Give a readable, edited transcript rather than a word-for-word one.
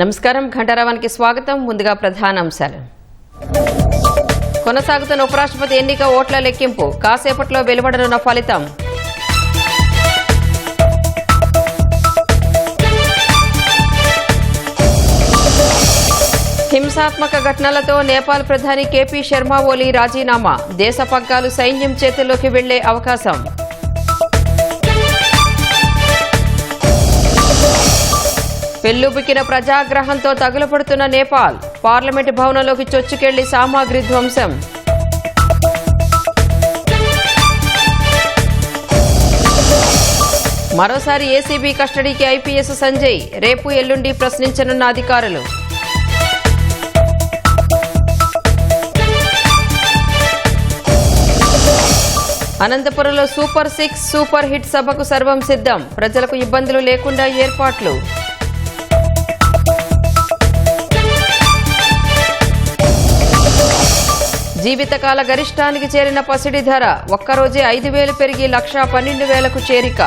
నమస్కారం. ఘంటారావానికి స్వాగతం. ముందుగా ప్రధానాంశాలు. కొనసాగుతున్న ఉపరాష్ట్రపతి ఎన్నిక ఓట్ల లెక్కింపు కాసేపట్లో వెలువడనున్న ఫలితం. హింసాత్మక ఘటనలతో నేపాల్ ప్రధాని కేపీ శర్మ ఓలీ రాజీనామా. దేశ పగ్గాలు సైన్యం చేతుల్లోకి వెళ్లే అవకాశం. పెల్లుబికిన ప్రజాగ్రహంతో తగులపడుతున్న నేపాల్. పార్లమెంటు భవనంలోకి చొచ్చుకెళ్లి సామాగ్రి ధ్వంసం. మరోసారి ఏసీబీ కస్టడీకి ఐపీఎస్ సంజయ్. రేపు ఎల్లుండి ప్రశ్నించనున్న అధికారులు. అనంతపురంలో సూపర్ 6 సూపర్ హిట్ సభకు సర్వం సిద్ధం. ప్రజలకు ఇబ్బందులు లేకుండా ఏర్పాట్లు. జీవితకాల గరిష్టానికి చేరిన పసిడి ధర ఒక్కరోజే 5,000 పెరిగి 1,12,000కు చేరిక.